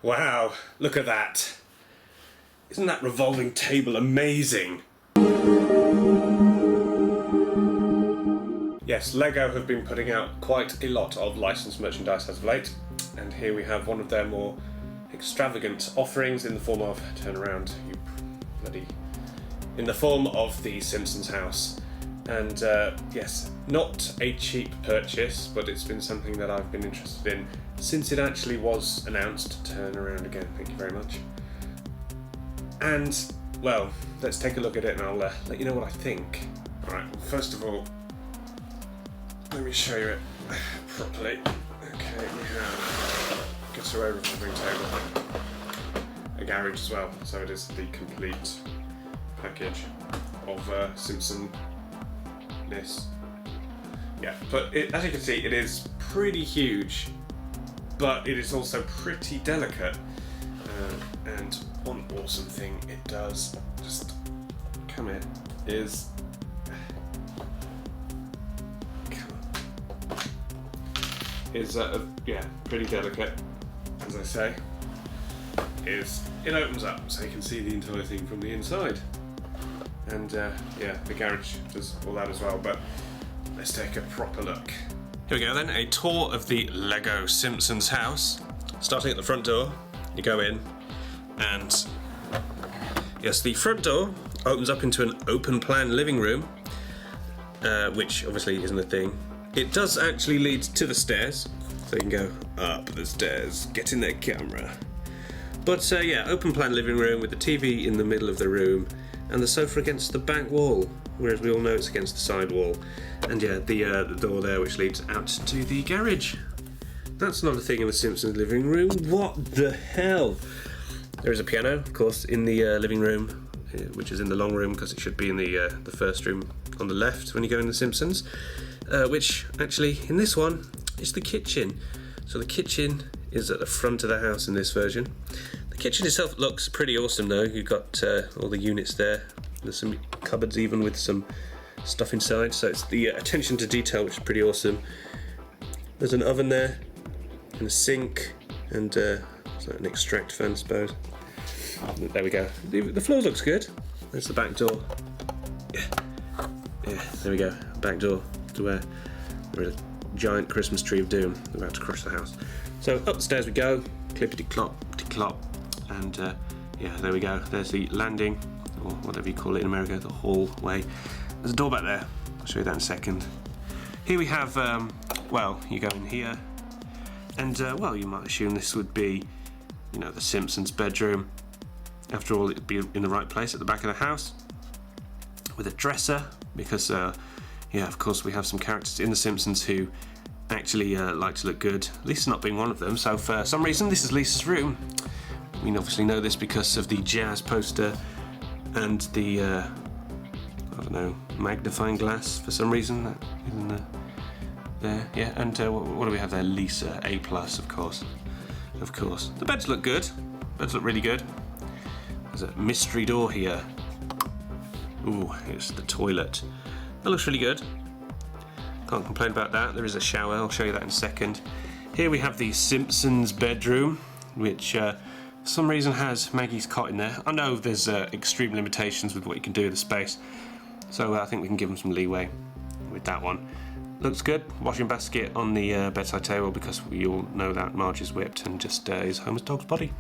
Wow, look at that. Isn't that revolving table amazing? Yes, Lego have been putting out quite a lot of licensed merchandise as of late, and here we have one of their more extravagant offerings in the form of, turn around, you bloody, in the form of the Simpsons House. And yes, not a cheap purchase, but it's been something that I've been interested in since it actually was announced. Turn around again, thank you very much. And, well, let's take a look at it and I'll let you know what I think. Alright, well, first of all, let me show you it properly. Okay, we have a revolving table, a garage as well, so it is the complete package of Simpson-ness. Yeah, but as you can see, it is pretty huge, but it is also pretty delicate. And one awesome thing it does, just come here, is yeah, pretty delicate, as I say, is it opens up so you can see the entire thing from the inside. And yeah, the garage does all that as well, but let's take a proper look. Here we go then, a tour of the Lego Simpsons house. Starting at the front door, you go in, and yes, the front door opens up into an open plan living room, which obviously isn't a thing. It does actually lead to the stairs, so you can go up the stairs, get in their camera. But yeah, open plan living room with the TV in the middle of the room and the sofa against the back wall, whereas we all know it's against the side wall. And yeah, the door there which leads out to the garage. That's not a thing in the Simpsons living room. What the hell? There is a piano, of course, in the living room, which is in the long room because it should be in the first room on the left when you go in the Simpsons. Which actually in this one is the kitchen. So the kitchen is at the front of the house in this version. The kitchen itself looks pretty awesome though. You've got all the units there. There's some cupboards even with some stuff inside. So it's the attention to detail, which is pretty awesome. There's an oven there and a sink and an extract fan, I suppose. There we go. The floor looks good. There's the back door. Yeah, there we go. Back door to where there is a giant Christmas tree of doom about to crush the house. So up the stairs we go, clippity clop, and yeah, there we go. There's the landing, or whatever you call it in America, the hallway. There's a door back there. I'll show you that in a second. Here we have, well, you go in here, and well, you might assume this would be, you know, the Simpsons bedroom. After all, it'd be in the right place at the back of the house, with a dresser, because yeah, of course we have some characters in The Simpsons who actually like to look good, Lisa not being one of them. So for some reason this is Lisa's room. We obviously know this because of the jazz poster and the I don't know, magnifying glass for some reason in there. Yeah, and what do we have there? Lisa, A+, of course. The beds look good. Beds look really good. There's a mystery door here. Ooh, it's the toilet. That looks really good. Can't complain about that. There is a shower, I'll show you that in a second. Here we have the Simpsons bedroom, which for some reason has Maggie's cot in there. I know there's extreme limitations with what you can do with the space, so I think we can give them some leeway with that one. Looks good. Washing basket on the bedside table because we all know that Marge is whipped and just is Homer's dog's body.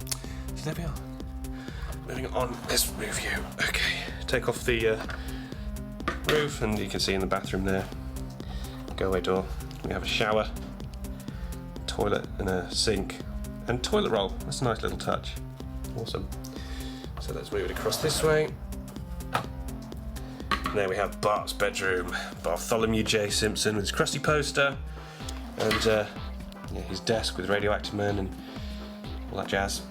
So there we are. Moving on, let's move you. Okay, take off the roof and you can see in the bathroom there, go away door, we have a shower, toilet and a sink and toilet roll. That's a nice little touch. Awesome. So let's move it across this way. And there we have Bart's bedroom. Bartholomew J. Simpson with his crusty poster and yeah, his desk with Radioactive Man and all that jazz.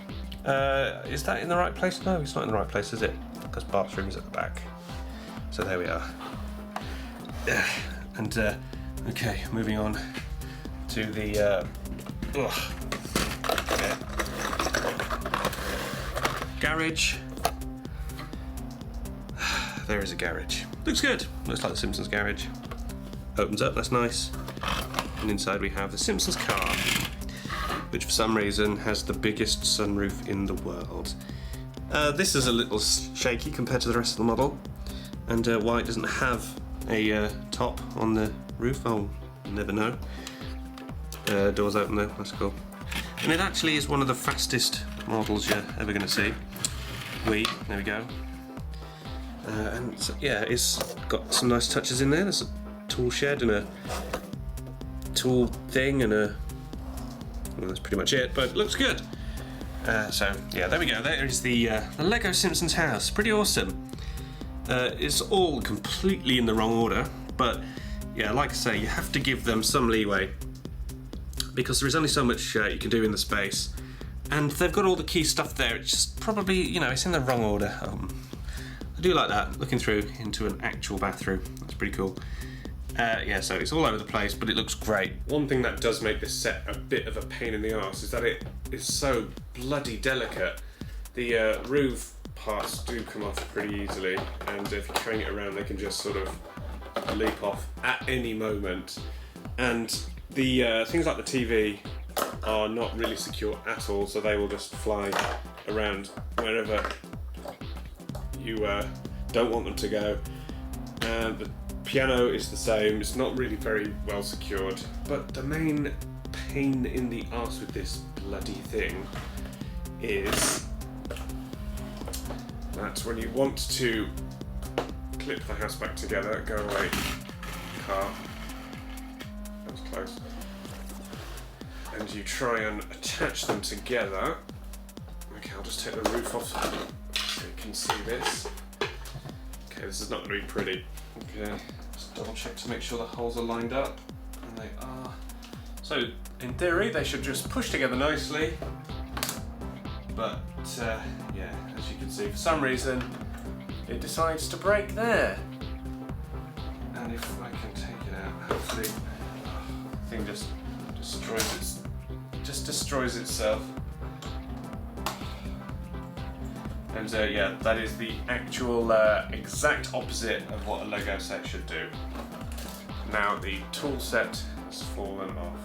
Is that in the right place? No, it's not in the right place, is it? Because Bart's room is at the back. So there we are. And okay, moving on to the garage. There is a garage. Looks good. Looks like the Simpsons garage. Opens up, that's nice. And inside we have the Simpsons car. which for some reason has the biggest sunroof in the world. This is a little shaky compared to the rest of the model, and why it doesn't have a top on the roof, I'll never know. Doors open though, that's cool. And it actually is one of the fastest models you're ever going to see. There we go. And so, yeah, it's got some nice touches in there. There's a tool shed and a tool thing and well, that's pretty much it, but it looks good. So yeah, there we go. There is the Lego Simpsons house. Pretty awesome. It's all completely in the wrong order, but yeah, like I say, you have to give them some leeway because there is only so much you can do in the space, and they've got all the key stuff there. It's just probably, you know, it's in the wrong order. I do like that, looking through into an actual bathroom. That's pretty cool. Yeah, so it's all over the place, but it looks great. One thing that does make this set a bit of a pain in the arse is that it is so bloody delicate. The roof parts do come off pretty easily, and if you're carrying it around, they can just sort of leap off at any moment. And the things like the TV are not really secure at all, so they will just fly around wherever you don't want them to go. The piano is the same, it's not really very well secured, but the main pain in the arse with this bloody thing is that when you want to clip the house back together, go away, car, that was close, and you try and attach them together. Okay, I'll just take the roof off so you can see this. Okay, this is not going to be pretty. Okay, just double check to make sure the holes are lined up, and they are. So in theory they should just push together nicely, but yeah, as you can see, for some reason it decides to break there. And if I can take it out, hopefully the thing just destroys itself. And yeah, that is the actual exact opposite of what a Lego set should do. Now the tool set has fallen off.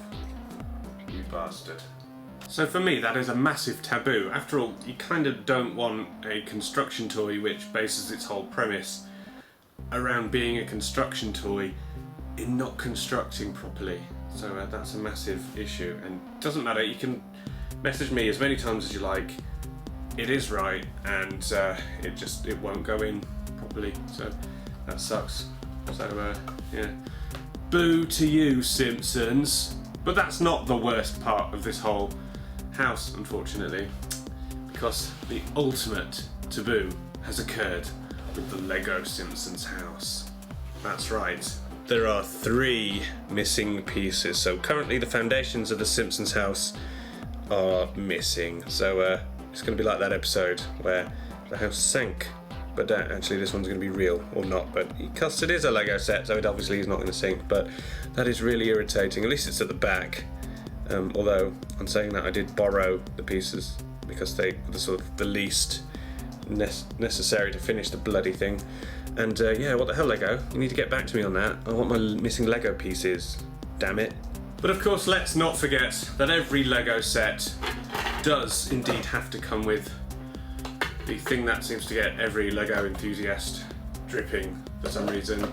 You bastard. So for me, that is a massive taboo. After all, you kind of don't want a construction toy which bases its whole premise around being a construction toy in not constructing properly. So that's a massive issue, and it doesn't matter, you can message me as many times as you like. It is right, and it won't go in properly, so that sucks. So yeah, boo to you, Simpsons. But that's not the worst part of this whole house, unfortunately, because the ultimate taboo has occurred with the Lego Simpsons house. That's right. There are 3 missing pieces. So currently the foundations of the Simpsons house are missing. So it's going to be like that episode where the house sank, but actually this one's going to be real, or not, but because it is a Lego set, so it obviously is not going to sink, but that is really irritating. At least it's at the back, although on saying that I did borrow the pieces because they were sort of the least necessary to finish the bloody thing. And yeah, what the hell, Lego, you need to get back to me on that. I want my missing Lego pieces, damn it. But of course, let's not forget that every Lego set does indeed have to come with the thing that seems to get every Lego enthusiast dripping for some reason,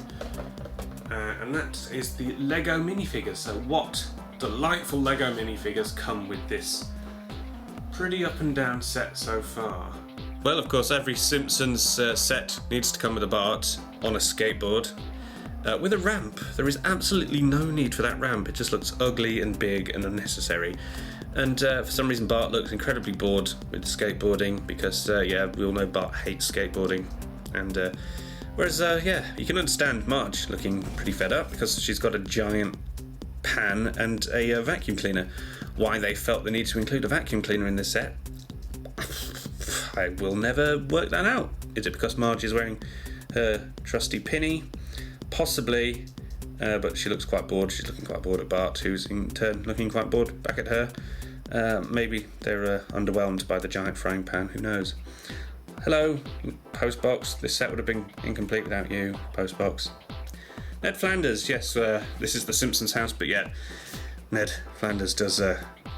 and that is the Lego minifigures. So what delightful Lego minifigures come with this pretty up and down set so far? Well, of course, every Simpsons set needs to come with a Bart on a skateboard with a ramp. There is absolutely no need for that ramp. It just looks ugly and big and unnecessary. And for some reason Bart looks incredibly bored with skateboarding because, yeah, we all know Bart hates skateboarding. And whereas, yeah, you can understand Marge looking pretty fed up because she's got a giant pan and a vacuum cleaner. Why they felt the need to include a vacuum cleaner in this set, I will never work that out. Is it because Marge is wearing her trusty pinny? Possibly. But she looks quite bored. She's looking quite bored at Bart, who's in turn looking quite bored back at her. Maybe they're underwhelmed by the giant frying pan, who knows. Hello, Postbox. This set would have been incomplete without you, Postbox. Ned Flanders, yes, this is the Simpsons house, but yet Ned Flanders does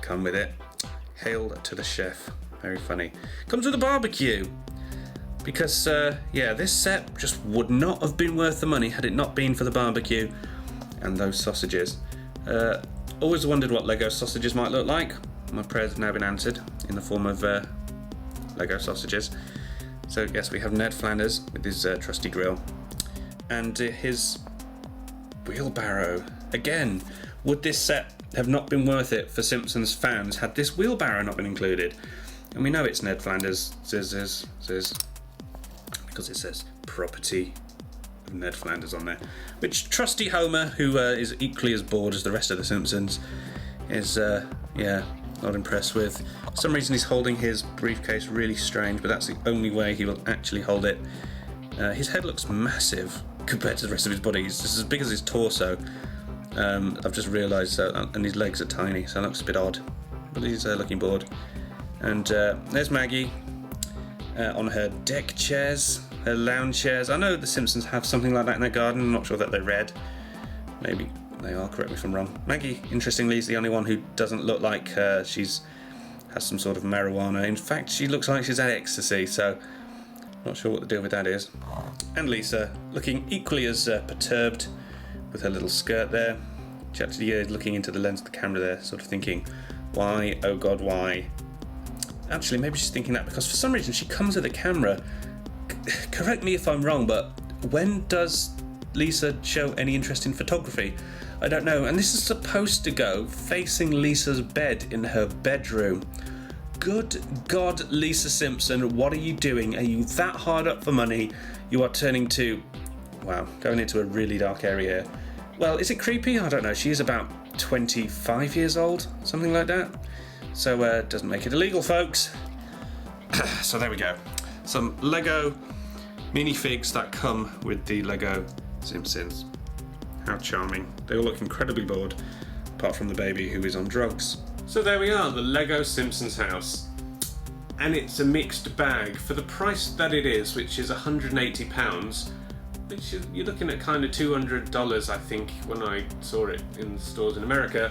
come with it. Hail to the chef. Very funny. Comes with a barbecue. Because, yeah, this set just would not have been worth the money had it not been for the barbecue and those sausages. Always wondered what Lego sausages might look like. My prayers have now been answered in the form of Lego sausages. So yes, we have Ned Flanders with his trusty grill and his wheelbarrow. Again, would this set have not been worth it for Simpsons fans had this wheelbarrow not been included? And we know it's Ned Flanders, because it says property of Ned Flanders on there. Which trusty Homer, who is equally as bored as the rest of the Simpsons, is, yeah, not impressed with. For some reason he's holding his briefcase really strange, but that's the only way he will actually hold it. His head looks massive compared to the rest of his body. He's just as big as his torso. I've just realised that, and his legs are tiny, so it looks a bit odd. But he's looking bored. And there's Maggie on her deck chairs, her lounge chairs. I know the Simpsons have something like that in their garden. I'm not sure that they're red. Maybe they are, correct me if I'm wrong. Maggie, interestingly, is the only one who doesn't look like she has some sort of marijuana. In fact, she looks like she's had ecstasy, so not sure what the deal with that is. And Lisa, looking equally as perturbed with her little skirt there. She actually is looking into the lens of the camera there, sort of thinking, why, oh God, why? Actually, maybe she's thinking that because for some reason she comes with a camera. Correct me if I'm wrong, but when does Lisa show any interest in photography? I don't know. And this is supposed to go facing Lisa's bed in her bedroom. Good God, Lisa Simpson, what are you doing? Are you that hard up for money? You are turning to, wow, going into a really dark area. Well, is it creepy? I don't know. She is about 25 years old, something like that. So it doesn't make it illegal, folks. So there we go. Some Lego minifigs that come with the Lego Simpsons. How charming. They all look incredibly bored, apart from the baby who is on drugs. So there we are, the Lego Simpsons house. And it's a mixed bag. For the price that it is, which is £180, which is, you're looking at kind of $200, I think, when I saw it in the stores in America.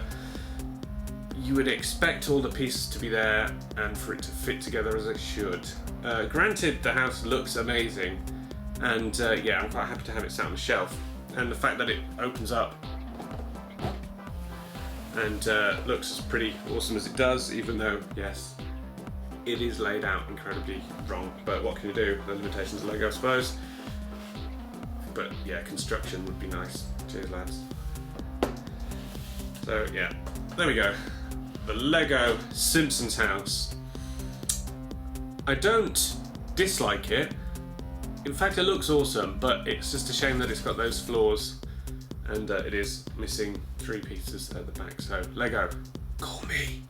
You would expect all the pieces to be there and for it to fit together as it should. Granted, the house looks amazing, and yeah, I'm quite happy to have it sat on the shelf. And the fact that it opens up and looks as pretty awesome as it does, even though, yes, it is laid out incredibly wrong. But what can you do? The limitations of Lego, I suppose. But yeah, construction would be nice. Cheers, lads. So yeah, there we go. The Lego Simpsons house. I don't dislike it. In fact, it looks awesome, but it's just a shame that it's got those flaws and it is missing 3 pieces at the back. So, Lego, call me.